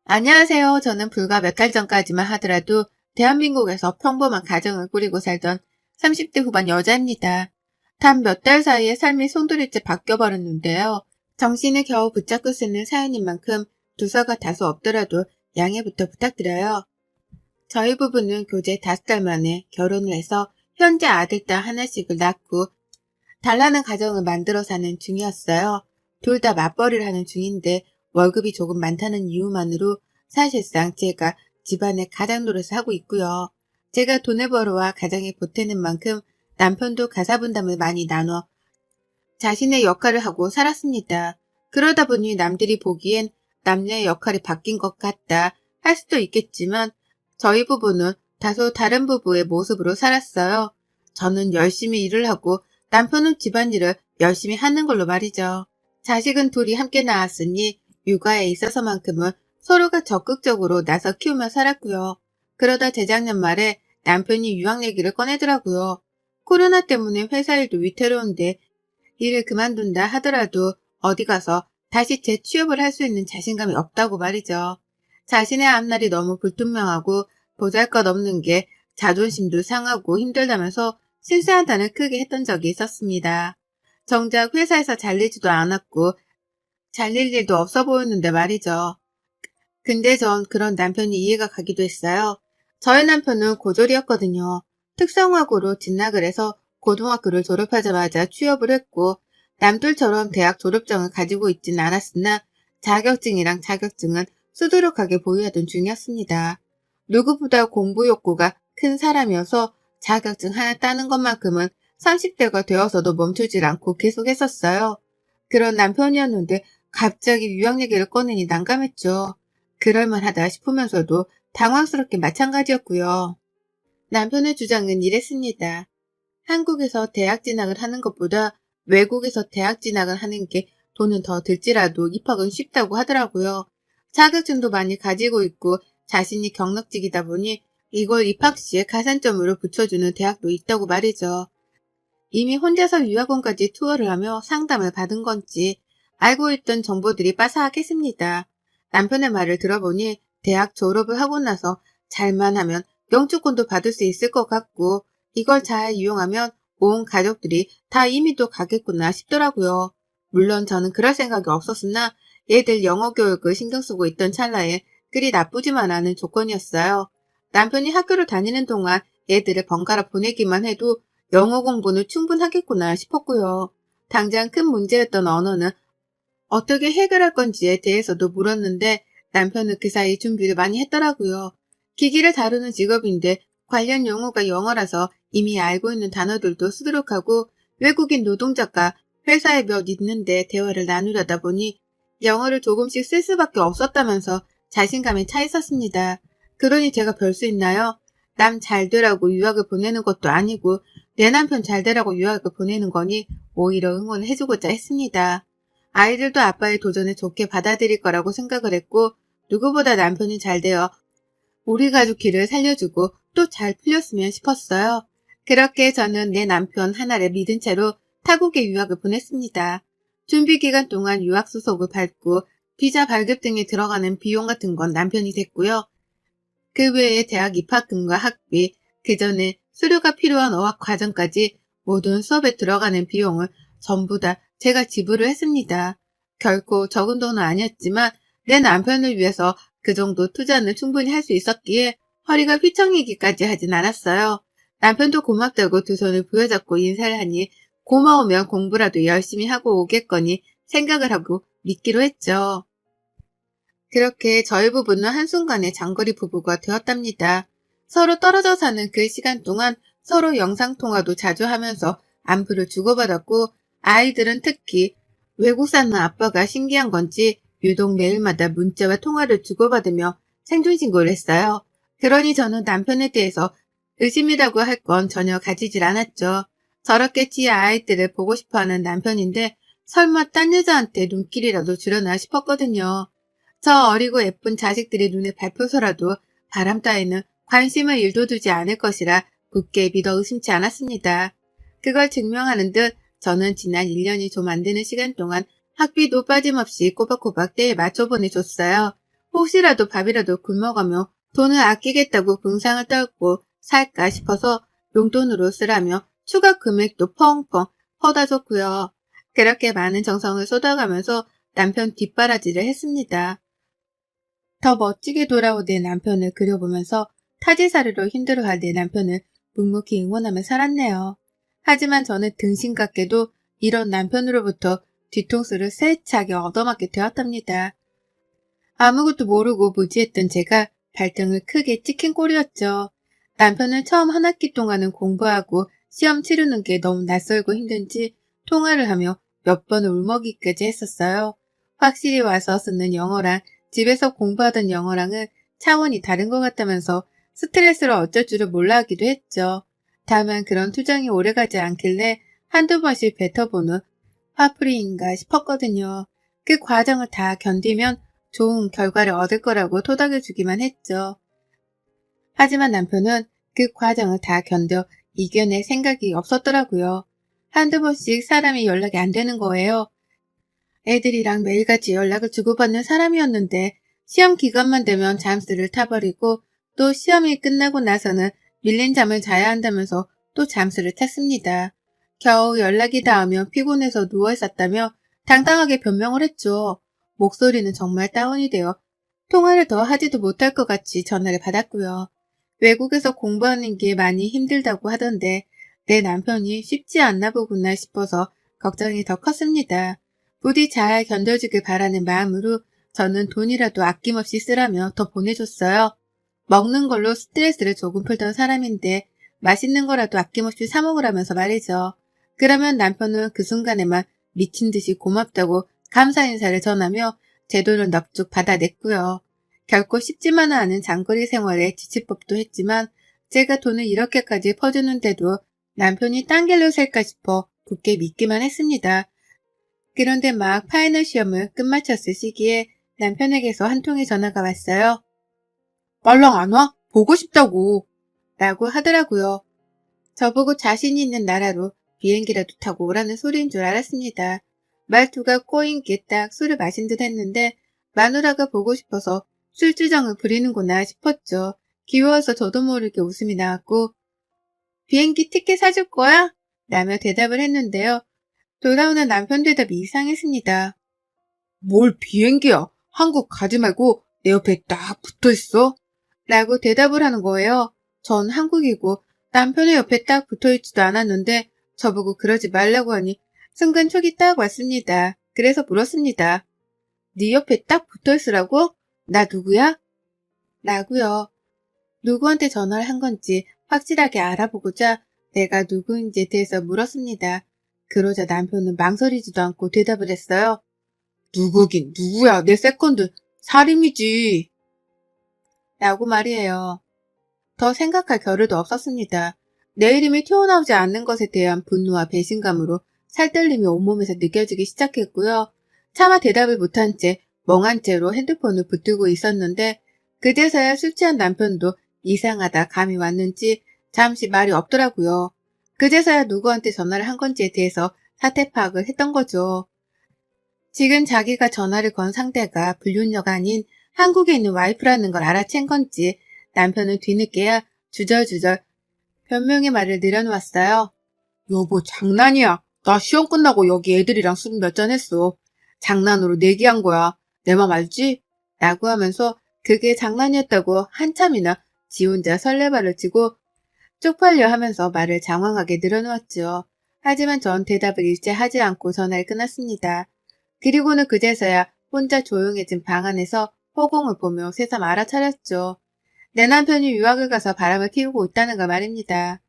안녕하세요. 저는 불과 몇 달 전까지만 하더라도 대한민국에서 평범한 가정을 꾸리고 살던 30대 후반 여자입니다. 단 몇 달 사이에 삶이 송두리째 바뀌어버렸는데요. 정신을 겨우 붙잡고 쓰는 사연인 만큼 두서가 다소 없더라도 양해부터 부탁드려요. 저희 부부는 교제 5달 만에 결혼을 해서 현재 아들, 딸 하나씩을 낳고 달라는 가정을 만들어 사는 중이었어요. 둘 다 맞벌이를 하는 중인데 월급이 조금 많다는 이유만으로 사실상 제가 집안의 가장 노릇을 하고 있고요. 제가 돈을 벌어와 가정에 보태는 만큼 남편도 가사분담을 많이 나눠 자신의 역할을 하고 살았습니다. 그러다 보니 남들이 보기엔 남녀의 역할이 바뀐 것 같다 할 수도 있겠지만 저희 부부는 다소 다른 부부의 모습으로 살았어요. 저는 열심히 일을 하고 남편은 집안일을 열심히 하는 걸로 말이죠. 자식은 둘이 함께 낳았으니 육아에 있어서만큼은 서로가 적극적으로 나서 키우며 살았고요. 그러다 재작년 말에 남편이 유학 얘기를 꺼내더라고요. 코로나 때문에 회사 일도 위태로운데 일을 그만둔다 하더라도 어디 가서 다시 재취업을 할 수 있는 자신감이 없다고 말이죠. 자신의 앞날이 너무 불투명하고 보잘것없는 게 자존심도 상하고 힘들다면서 실세한탄을 크게 했던 적이 있었습니다. 정작 회사에서 잘리지도 않았고 잘릴 일도 없어 보였는데 말이죠. 근데 전 그런 남편이 이해가 가기도 했어요. 저희 남편은 고졸이었거든요. 특성화고로 진학을 해서 고등학교를 졸업하자마자 취업을 했고 남들처럼 대학 졸업장을 가지고 있진 않았으나 자격증이랑 자격증은 수두룩하게 보유하던 중이었습니다. 누구보다 공부 욕구가 큰 사람이어서 자격증 하나 따는 것만큼은 30대가 되어서도 멈추질 않고 계속했었어요. 그런 남편이었는데 갑자기 유학 얘기를 꺼내니 난감했죠. 그럴만하다 싶으면서도 당황스럽게 마찬가지였고요. 남편의 주장은 이랬습니다. 한국에서 대학 진학을 하는 것보다 외국에서 대학 진학을 하는 게 돈은 더 들지라도 입학은 쉽다고 하더라고요. 자격증도 많이 가지고 있고 자신이 경력직이다 보니 이걸 입학 시에 가산점으로 붙여주는 대학도 있다고 말이죠. 이미 혼자서 유학원까지 투어를 하며 상담을 받은 건지 알고 있던 정보들이 빠삭했습니다. 남편의 말을 들어보니 대학 졸업을 하고 나서 잘만 하면 영주권도 받을 수 있을 것 같고 이걸 잘 이용하면 온 가족들이 다 이민도 가겠구나 싶더라고요. 물론 저는 그럴 생각이 없었으나 애들 영어 교육을 신경 쓰고 있던 찰나에 그리 나쁘지만 않은 조건이었어요. 남편이 학교를 다니는 동안 애들을 번갈아 보내기만 해도 영어 공부는 충분하겠구나 싶었고요. 당장 큰 문제였던 언어는 어떻게 해결할 건지에 대해서도 물었는데 남편은 그 사이 준비를 많이 했더라고요. 기기를 다루는 직업인데 관련 용어가 영어라서 이미 알고 있는 단어들도 수두룩하고 외국인 노동자가 회사에 몇 있는데 대화를 나누려다 보니 영어를 조금씩 쓸 수밖에 없었다면서 자신감에 차 있었습니다. 그러니 제가 별 수 있나요? 남 잘 되라고 유학을 보내는 것도 아니고 내 남편 잘 되라고 유학을 보내는 거니 오히려 응원을 해주고자 했습니다. 아이들도 아빠의 도전을 좋게 받아들일 거라고 생각을 했고 누구보다 남편이 잘 되어 우리 가족 길을 살려주고 또 잘 풀렸으면 싶었어요. 그렇게 저는 내 남편 하나를 믿은 채로 타국에 유학을 보냈습니다. 준비 기간 동안 유학 수속을 밟고 비자 발급 등에 들어가는 비용 같은 건 남편이 댔고요. 그 외에 대학 입학금과 학비, 그 전에 수료가 필요한 어학 과정까지 모든 수업에 들어가는 비용을 전부 다 제가 지불을 했습니다. 결코 적은 돈은 아니었지만 내 남편을 위해서 그 정도 투자는 충분히 할 수 있었기에 허리가 휘청이기까지 하진 않았어요. 남편도 고맙다고 두 손을 부여잡고 인사를 하니 고마우면 공부라도 열심히 하고 오겠거니 생각을 하고 믿기로 했죠. 그렇게 저희 부부는 한순간에 장거리 부부가 되었답니다. 서로 떨어져 사는 그 시간 동안 서로 영상통화도 자주 하면서 안부를 주고받았고 아이들은 특히 외국 사는 아빠가 신기한 건지 유독 매일마다 문자와 통화를 주고받으며 생존신고를 했어요. 그러니 저는 남편에 대해서 의심이라고 할 건 전혀 가지질 않았죠. 저렇게 지 아이들을 보고 싶어하는 남편인데 설마 딴 여자한테 눈길이라도 주려나 싶었거든요. 저 어리고 예쁜 자식들이 눈에 밟혀서라도 바람 따위는 관심을 일도 두지 않을 것이라 굳게 믿어 의심치 않았습니다. 그걸 증명하는 듯 저는 지난 1년이 좀 안 되는 시간 동안 학비도 빠짐없이 꼬박꼬박 때에 맞춰 보내줬어요. 혹시라도 밥이라도 굶어가며 돈을 아끼겠다고 궁상을 떨고 살까 싶어서 용돈으로 쓰라며 추가 금액도 펑펑 퍼다 줬고요. 그렇게 많은 정성을 쏟아가면서 남편 뒷바라지를 했습니다. 더 멋지게 돌아온 내 남편을 그려보면서 타지사르로 힘들어할 내 남편을 묵묵히 응원하며 살았네요. 하지만 저는 등신같게도 이런 남편으로부터 뒤통수를 세차게 얻어맞게 되었답니다. 아무것도 모르고 무지했던 제가 발등을 크게 찍힌 꼴이었죠. 남편은 처음 한 학기 동안은 공부하고 시험 치르는 게 너무 낯설고 힘든지 통화를 하며 몇 번을 울먹이까지 했었어요. 확실히 와서 쓰는 영어랑 집에서 공부하던 영어랑은 차원이 다른 것 같다면서 스트레스를 어쩔 줄을 몰라 하기도 했죠. 다만 그런 투정이 오래가지 않길래 한두 번씩 뱉어보는 화풀이인가 싶었거든요. 그 과정을 다 견디면 좋은 결과를 얻을 거라고 토닥여주기만 했죠. 하지만 남편은 그 과정을 다 견뎌 이겨낼 생각이 없었더라고요. 한두 번씩 사람이 연락이 안 되는 거예요. 애들이랑 매일같이 연락을 주고받는 사람이었는데 시험 기간만 되면 잠수를 타버리고 또 시험이 끝나고 나서는 밀린 잠을 자야 한다면서 또 잠수를 탔습니다. 겨우 연락이 닿으면 피곤해서 누워있었다며 당당하게 변명을 했죠. 목소리는 정말 다운이 되어 통화를 더 하지도 못할 것 같이 전화를 받았고요. 외국에서 공부하는 게 많이 힘들다고 하던데 내 남편이 쉽지 않나 보구나 싶어서 걱정이 더 컸습니다. 부디 잘 견뎌주길 바라는 마음으로 저는 돈이라도 아낌없이 쓰라며 더 보내줬어요. 먹는 걸로 스트레스를 조금 풀던 사람인데 맛있는 거라도 아낌없이 사 먹으라면서 말이죠. 그러면 남편은 그 순간에만 미친 듯이 고맙다고 감사 인사를 전하며 제 돈을 넙죽 받아냈고요. 결코 쉽지만은 않은 장거리 생활에 지칠 법도 했지만 제가 돈을 이렇게까지 퍼주는데도 남편이 딴 길로 셀까 싶어 굳게 믿기만 했습니다. 그런데 막 파이널 시험을 끝마쳤을 시기에 남편에게서 한 통의 전화가 왔어요. 말랑 안 와? 보고 싶다고. 라고 하더라고요. 저보고 자신이 있는 나라로 비행기라도 타고 오라는 소리인 줄 알았습니다. 말투가 꼬인 게 딱 술을 마신 듯 했는데 마누라가 보고 싶어서 술주정을 부리는구나 싶었죠. 귀여워서 저도 모르게 웃음이 나왔고 비행기 티켓 사줄 거야? 라며 대답을 했는데요. 돌아오는 남편 대답이 이상했습니다. 뭘 비행기야? 한국 가지 말고 내 옆에 딱 붙어있어? 라고 대답을 하는 거예요. 전 한국이고 남편의 옆에 딱 붙어있지도 않았는데 저보고 그러지 말라고 하니 순간 촉이 딱 왔습니다. 그래서 물었습니다. 네 옆에 딱 붙어있으라고? 나 누구야? 라고요. 누구한테 전화를 한 건지 확실하게 알아보고자 내가 누구인지에 대해서 물었습니다. 그러자 남편은 망설이지도 않고 대답을 했어요. 누구긴 누구야, 내 세컨드 살인이지. 라고 말이에요. 더 생각할 겨를도 없었습니다. 내 이름이 튀어나오지 않는 것에 대한 분노와 배신감으로 살떨림이 온몸에서 느껴지기 시작했고요. 차마 대답을 못한 채 멍한 채로 핸드폰을 붙들고 있었는데 그제서야 술 취한 남편도 이상하다 감이 왔는지 잠시 말이 없더라고요. 그제서야 누구한테 전화를 한 건지에 대해서 사태 파악을 했던 거죠. 지금 자기가 전화를 건 상대가 불륜녀가 아닌 한국에 있는 와이프라는 걸 알아챈 건지 남편은 뒤늦게야 주절주절 변명의 말을 늘어놓았어요. 여보 장난이야. 나 시험 끝나고 여기 애들이랑 술 몇 잔 했어. 장난으로 내기한 거야. 내 맘 알지? 라고 하면서 그게 장난이었다고 한참이나 지 혼자 설레발을 치고 쪽팔려 하면서 말을 장황하게 늘어놓았죠. 하지만 전 대답을 일체 하지 않고 전화를 끊었습니다. 그리고는 그제서야 혼자 조용해진 방 안에서 허공을 보며 새삼 알아차렸죠. 내 남편이 유학을 가서 바람을 피우고 있다는 거 말입니다.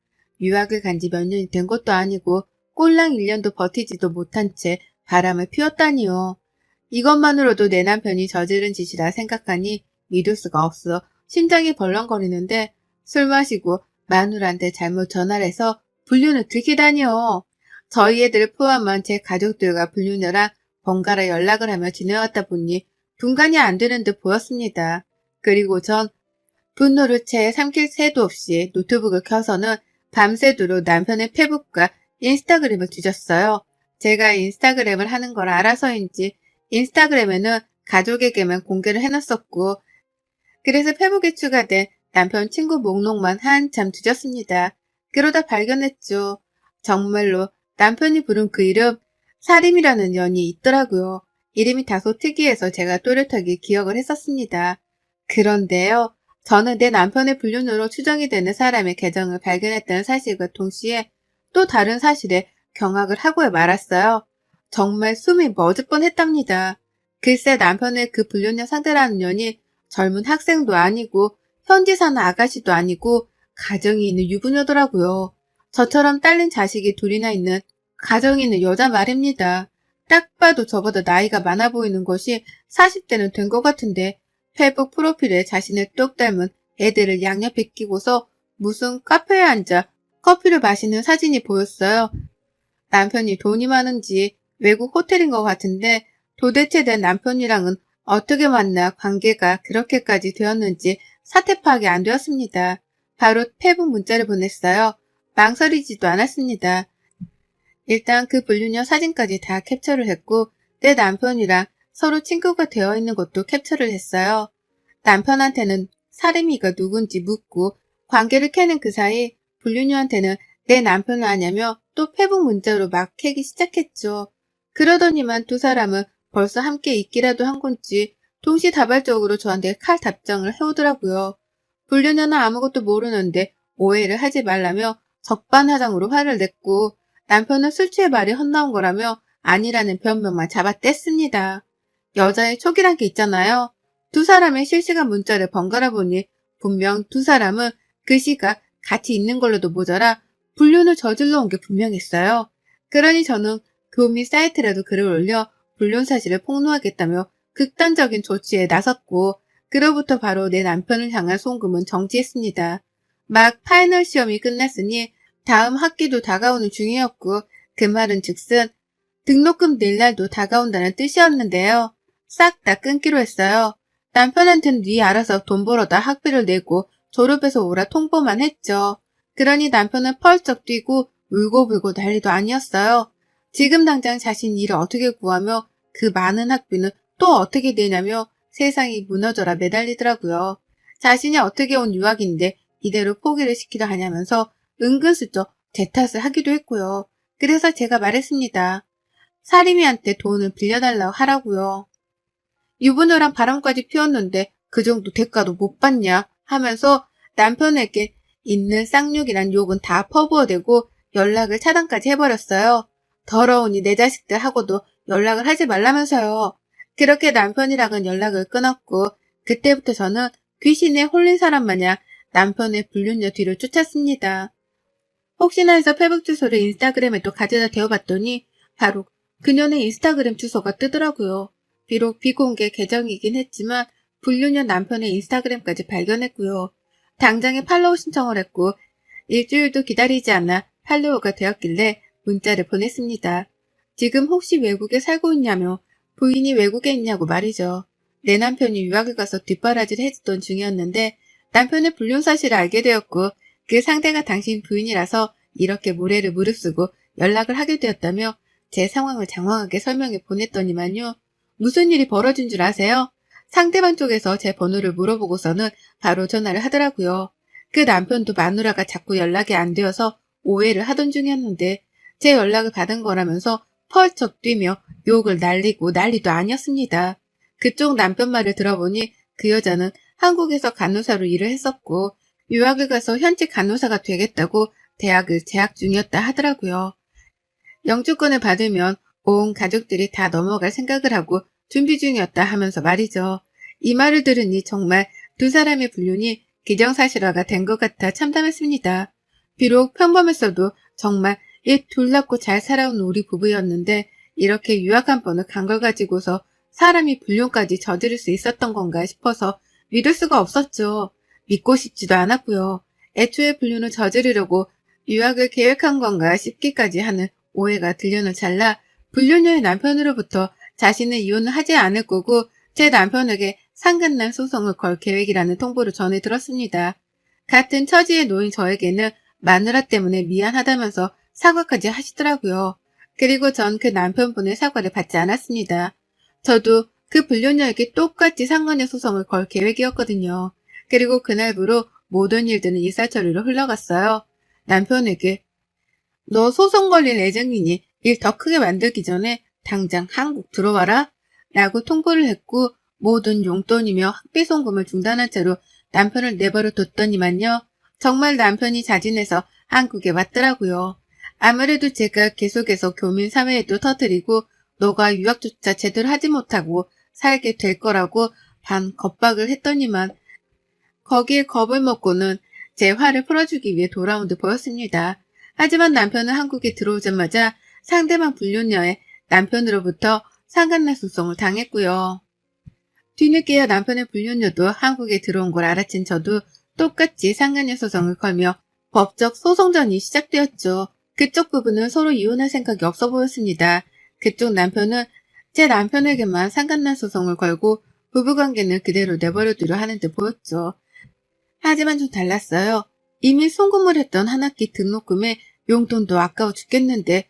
유학을 간 지 몇 년이 된 것도 아니고 꼴랑 1년도 버티지도 못한 채 바람을 피웠다니요. 이것만으로도 내 남편이 저지른 짓이라 생각하니 믿을 수가 없어 심장이 벌렁거리는데 술 마시고 마누라한테 잘못 전화를 해서 불륜을 들키다니요. 저희 애들을 포함한 제 가족들과 불륜녀랑 번갈아 연락을 하며 지내왔다 보니 분간이 안 되는 듯 보였습니다. 그리고 전 분노를 채 삼킬 새도 없이 노트북을 켜서는 밤새도록 남편의 페북과 인스타그램을 뒤졌어요. 제가 인스타그램을 하는 걸 알아서인지 인스타그램에는 가족에게만 공개를 해놨었고 그래서 페북에 추가된 남편 친구 목록만 한참 뒤졌습니다. 그러다 발견했죠. 정말로 남편이 부른 그 이름 사림이라는 연이 있더라고요. 이름이 다소 특이해서 제가 또렷하게 기억을 했었습니다. 그런데요. 저는 내 남편의 불륜으로 추정이 되는 사람의 계정을 발견했다는 사실과 동시에 또 다른 사실에 경악을 하고 말았어요. 정말 숨이 멎을 뻔했답니다. 글쎄 남편의 그 불륜녀 상대라는 년이 젊은 학생도 아니고 현지 사는 아가씨도 아니고 가정이 있는 유부녀더라고요. 저처럼 딸린 자식이 둘이나 있는 가정이 있는 여자 말입니다. 딱 봐도 저보다 나이가 많아 보이는 것이 40대는 된 것 같은데 페북 프로필에 자신을 똑 닮은 애들을 양옆에 끼고서 무슨 카페에 앉아 커피를 마시는 사진이 보였어요. 남편이 돈이 많은지 외국 호텔인 것 같은데 도대체 내 남편이랑은 어떻게 만나 관계가 그렇게까지 되었는지 사태 파악이 안 되었습니다. 바로 페북 문자를 보냈어요. 망설이지도 않았습니다. 일단 그 불륜녀 사진까지 다 캡처를 했고 내 남편이랑 서로 친구가 되어 있는 것도 캡처를 했어요. 남편한테는 사림이가 누군지 묻고 관계를 캐는 그 사이 불륜녀한테는 내 남편을 아냐며 또 페북 문자로 막 캐기 시작했죠. 그러더니만 두 사람은 벌써 함께 있기라도 한 건지 동시다발적으로 저한테 칼 답장을 해오더라고요. 불륜녀는 아무것도 모르는데 오해를 하지 말라며 적반하장으로 화를 냈고 남편은 술 취해 말이 헛나온 거라며 아니라는 변명만 잡아뗐습니다. 여자의 촉이란 게 있잖아요. 두 사람의 실시간 문자를 번갈아 보니 분명 두 사람은 그 시각 같이 있는 걸로도 모자라 불륜을 저질러 온 게 분명했어요. 그러니 저는 교미 사이트라도 글을 올려 불륜 사실을 폭로하겠다며 극단적인 조치에 나섰고 그로부터 바로 내 남편을 향한 송금은 정지했습니다. 막 파이널 시험이 끝났으니 다음 학기도 다가오는 중이었고 그 말은 즉슨 등록금 낼 날도 다가온다는 뜻이었는데요. 싹 다 끊기로 했어요. 남편한테는 네 알아서 돈 벌어다 학비를 내고 졸업해서 오라 통보만 했죠. 그러니 남편은 펄쩍 뛰고 울고불고 난리도 아니었어요. 지금 당장 자신 일을 어떻게 구하며 그 많은 학비는 또 어떻게 내냐며 세상이 무너져라 매달리더라고요. 자신이 어떻게 온 유학인데 이대로 포기를 시키려 하냐면서 은근슬쩍 제 탓을 하기도 했고요. 그래서 제가 말했습니다. 사림이한테 돈을 빌려달라고 하라고요. 유부녀랑 바람까지 피웠는데 그 정도 대가도 못 받냐 하면서 남편에게 있는 쌍욕이란 욕은 다 퍼부어대고 연락을 차단까지 해버렸어요. 더러우니 내 자식들하고도 연락을 하지 말라면서요. 그렇게 남편이랑은 연락을 끊었고 그때부터 저는 귀신에 홀린 사람 마냥 남편의 불륜녀 뒤를 쫓았습니다. 혹시나 해서 페북 주소를 인스타그램에 또 가져다 대어봤더니 바로 그녀의 인스타그램 주소가 뜨더라고요. 비록 비공개 계정이긴 했지만 불륜녀 남편의 인스타그램까지 발견했고요. 당장에 팔로우 신청을 했고 일주일도 기다리지 않아 팔로워가 되었길래 문자를 보냈습니다. 지금 혹시 외국에 살고 있냐며 부인이 외국에 있냐고 말이죠. 내 남편이 유학을 가서 뒷바라지를 해주던 중이었는데 남편의 불륜 사실을 알게 되었고 그 상대가 당신 부인이라서 이렇게 모래를 무릅쓰고 연락을 하게 되었다며 제 상황을 장황하게 설명해 보냈더니만요. 무슨 일이 벌어진 줄 아세요? 상대방 쪽에서 제 번호를 물어보고서는 바로 전화를 하더라고요. 그 남편도 마누라가 자꾸 연락이 안 되어서 오해를 하던 중이었는데 제 연락을 받은 거라면서 펄쩍 뛰며 욕을 날리고 난리도 아니었습니다. 그쪽 남편 말을 들어보니 그 여자는 한국에서 간호사로 일을 했었고 유학을 가서 현지 간호사가 되겠다고 대학을 재학 중이었다 하더라고요. 영주권을 받으면 온 가족들이 다 넘어갈 생각을 하고 준비 중이었다 하면서 말이죠. 이 말을 들으니 정말 두 사람의 불륜이 기정사실화가 된 것 같아 참담했습니다. 비록 평범했어도 정말 이 둘났고 잘 살아온 우리 부부였는데 이렇게 유학 한 번을 간 걸 가지고서 사람이 불륜까지 저지를 수 있었던 건가 싶어서 믿을 수가 없었죠. 믿고 싶지도 않았고요. 애초에 불륜을 저지르려고 유학을 계획한 건가 싶기까지 하는 오해가 들려는 찰나 불륜녀의 남편으로부터 자신은 이혼을 하지 않을 거고 제 남편에게 상간남 소송을 걸 계획이라는 통보를 전해 들었습니다. 같은 처지에 놓인 저에게는 마누라 때문에 미안하다면서 사과까지 하시더라고요. 그리고 전 그 남편분의 사과를 받지 않았습니다. 저도 그 불륜녀에게 똑같이 상간녀 소송을 걸 계획이었거든요. 그리고 그날부로 모든 일들은 일사천리로 흘러갔어요. 남편에게 너 소송 걸릴 예정이니 일 더 크게 만들기 전에 당장 한국 들어와라 라고 통보를 했고 모든 용돈이며 학비 송금을 중단한 채로 남편을 내버려 뒀더니만요. 정말 남편이 자진해서 한국에 왔더라고요. 아무래도 제가 계속해서 교민 사회에도 터뜨리고 너가 유학조차 제대로 하지 못하고 살게 될 거라고 반 겁박을 했더니만 거기에 겁을 먹고는 제 화를 풀어주기 위해 돌아온 듯 보였습니다. 하지만 남편은 한국에 들어오자마자 상대방 불륜녀에 남편으로부터 상간날 소송을 당했고요. 뒤늦게야 남편의 불륜녀도 한국에 들어온 걸 알아챈 저도 똑같이 상간녀 소송을 걸며 법적 소송전이 시작되었죠. 그쪽 부부는 서로 이혼할 생각이 없어 보였습니다. 그쪽 남편은 제 남편에게만 상간날 소송을 걸고 부부관계는 그대로 내버려두려 하는 듯 보였죠. 하지만 좀 달랐어요. 이미 송금을 했던 한 학기 등록금에 용돈도 아까워 죽겠는데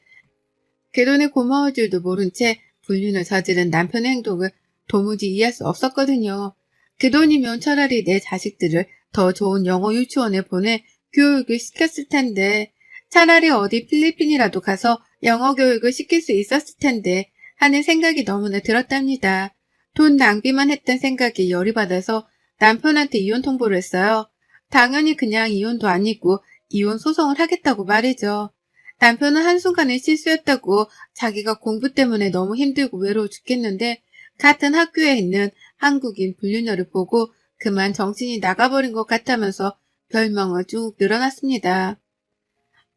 그 돈에 고마울 줄도 모른 채 불륜을 저지른 남편의 행동을 도무지 이해할 수 없었거든요. 그 돈이면 차라리 내 자식들을 더 좋은 영어 유치원에 보내 교육을 시켰을 텐데 차라리 어디 필리핀이라도 가서 영어 교육을 시킬 수 있었을 텐데 하는 생각이 너무나 들었답니다. 돈 낭비만 했던 생각에 열이 받아서 남편한테 이혼 통보를 했어요. 당연히 그냥 이혼도 아니고 이혼 소송을 하겠다고 말이죠. 남편은 한순간의 실수였다고 자기가 공부 때문에 너무 힘들고 외로워 죽겠는데 같은 학교에 있는 한국인 불륜녀를 보고 그만 정신이 나가버린 것 같다면서 별명을 쭉 늘어났습니다.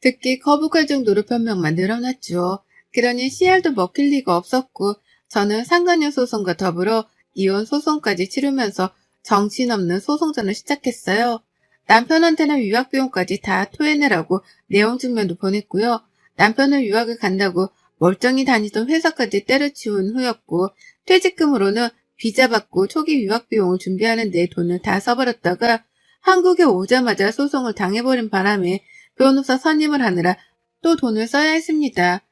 듣기 거북할 정도로 변명만 늘어났죠. 그러니 씨알도 먹힐 리가 없었고 저는 상간녀 소송과 더불어 이혼 소송까지 치르면서 정신없는 소송전을 시작했어요. 남편한테는 유학비용까지 다 토해내라고 내용 증명도 보냈고요. 남편은 유학을 간다고 멀쩡히 다니던 회사까지 때려치운 후였고 퇴직금으로는 비자 받고 초기 유학비용을 준비하는 데 돈을 다 써버렸다가 한국에 오자마자 소송을 당해버린 바람에 변호사 선임을 하느라 또 돈을 써야 했습니다.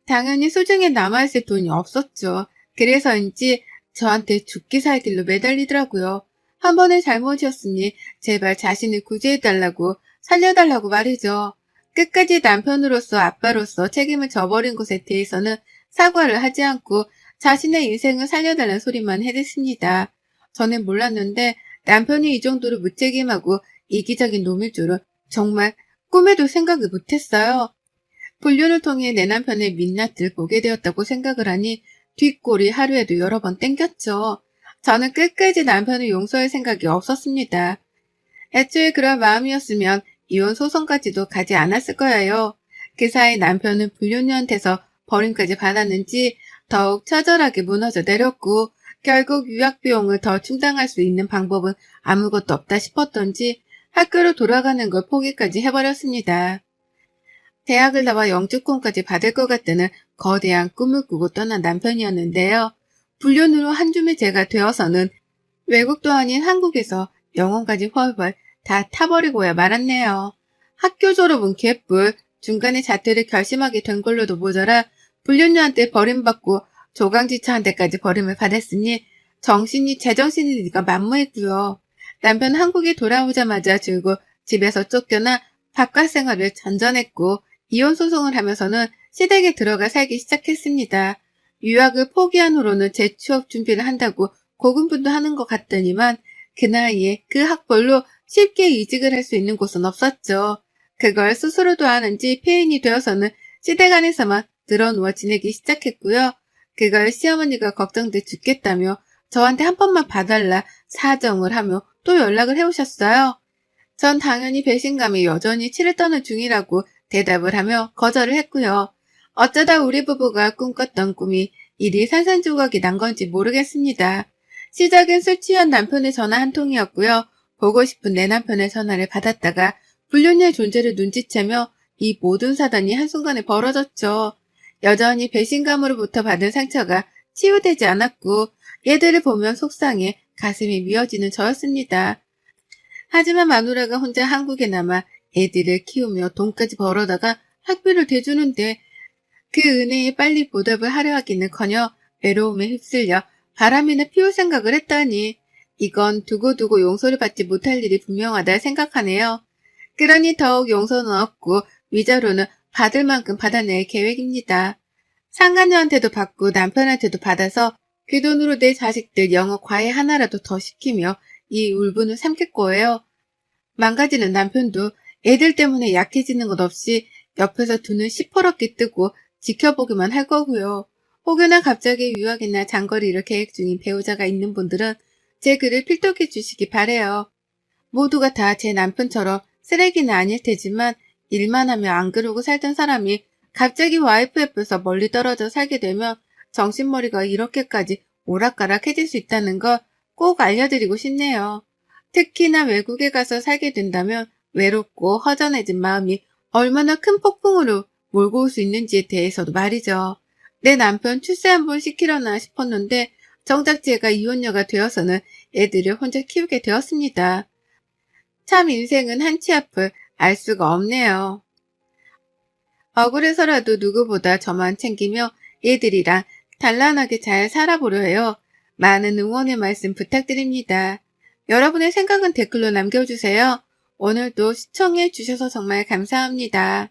당연히 수중에 남아있을 돈이 없었죠. 그래서인지 저한테 죽기 살길로 매달리더라고요. 한 번의 잘못이었으니 제발 자신을 구제해달라고 살려달라고 말이죠. 끝까지 남편으로서 아빠로서 책임을 져버린 것에 대해서는 사과를 하지 않고 자신의 인생을 살려달라는 소리만 해댔습니다. 저는 몰랐는데 남편이 이 정도로 무책임하고 이기적인 놈일 줄은 정말 꿈에도 생각을 못했어요. 불륜을 통해 내 남편의 민낯을 보게 되었다고 생각을 하니 뒷골이 하루에도 여러 번 땡겼죠. 저는 끝까지 남편을 용서할 생각이 없었습니다. 애초에 그런 마음이었으면 이혼 소송까지도 가지 않았을 거예요. 그 사이 남편은 불륜녀한테서 버림까지 받았는지 더욱 처절하게 무너져 내렸고 결국 유학 비용을 더 충당할 수 있는 방법은 아무것도 없다 싶었던지 학교로 돌아가는 걸 포기까지 해버렸습니다. 대학을 나와 영주권까지 받을 것 같다는 거대한 꿈을 꾸고 떠난 남편이었는데요. 불륜으로 한 줌의 죄가 되어서는 외국도 아닌 한국에서 영혼까지 훨훨 다 타버리고야 말았네요. 학교 졸업은 개뿔, 중간에 자퇴를 결심하게 된 걸로도 모자라 불륜녀한테 버림받고 조강지처한테까지 버림을 받았으니 정신이 제정신이니까 만무했고요. 남편 한국에 돌아오자마자 줄곧 집에서 쫓겨나 바깥 생활을 전전했고 이혼 소송을 하면서는 시댁에 들어가 살기 시작했습니다. 유학을 포기한 후로는 재취업 준비를 한다고 고군분투하는 것 같더니만 그 나이에 그 학벌로 쉽게 이직을 할 수 있는 곳은 없었죠. 그걸 스스로도 아는지 폐인이 되어서는 시댁 안에서만 늘어누워 지내기 시작했고요. 그걸 시어머니가 걱정돼 죽겠다며 저한테 한 번만 봐달라 사정을 하며 또 연락을 해오셨어요. 전 당연히 배신감이 여전히 치를 떠는 중이라고 대답을 하며 거절을 했고요. 어쩌다 우리 부부가 꿈꿨던 꿈이 이리 산산조각이 난 건지 모르겠습니다. 시작은 술 취한 남편의 전화 한 통이었고요. 보고 싶은 내 남편의 전화를 받았다가 불륜녀의 존재를 눈치채며 이 모든 사단이 한순간에 벌어졌죠. 여전히 배신감으로부터 받은 상처가 치유되지 않았고 얘들을 보면 속상해 가슴이 미어지는 저였습니다. 하지만 마누라가 혼자 한국에 남아 애들을 키우며 돈까지 벌어다가 학비를 대주는데 그 은혜에 빨리 보답을 하려 하기는커녕 외로움에 휩쓸려 바람이나 피울 생각을 했다니 이건 두고두고 용서를 받지 못할 일이 분명하다 생각하네요. 그러니 더욱 용서는 없고 위자료는 받을 만큼 받아낼 계획입니다. 상간녀한테도 받고 남편한테도 받아서 그 돈으로 내 자식들 영어 과외 하나라도 더 시키며 이 울분을 삼킬 거예요. 망가지는 남편도 애들 때문에 약해지는 것 없이 옆에서 두 눈 시퍼렇게 뜨고 지켜보기만 할 거고요. 혹여나 갑자기 유학이나 장거리를 계획 중인 배우자가 있는 분들은 제 글을 필독해 주시기 바래요. 모두가 다 제 남편처럼 쓰레기는 아닐 테지만 일만 하며 안 그러고 살던 사람이 갑자기 와이프 옆에서 멀리 떨어져 살게 되면 정신머리가 이렇게까지 오락가락해질 수 있다는 걸 꼭 알려드리고 싶네요. 특히나 외국에 가서 살게 된다면 외롭고 허전해진 마음이 얼마나 큰 폭풍으로 몰고 올 수 있는지에 대해서도 말이죠. 내 남편 출세 한번 시키려나 싶었는데 정작 제가 이혼녀가 되어서는 애들을 혼자 키우게 되었습니다. 참 인생은 한치 앞을 알 수가 없네요. 억울해서라도 누구보다 저만 챙기며 애들이랑 단란하게 잘 살아보려 해요. 많은 응원의 말씀 부탁드립니다. 여러분의 생각은 댓글로 남겨주세요. 오늘도 시청해 주셔서 정말 감사합니다.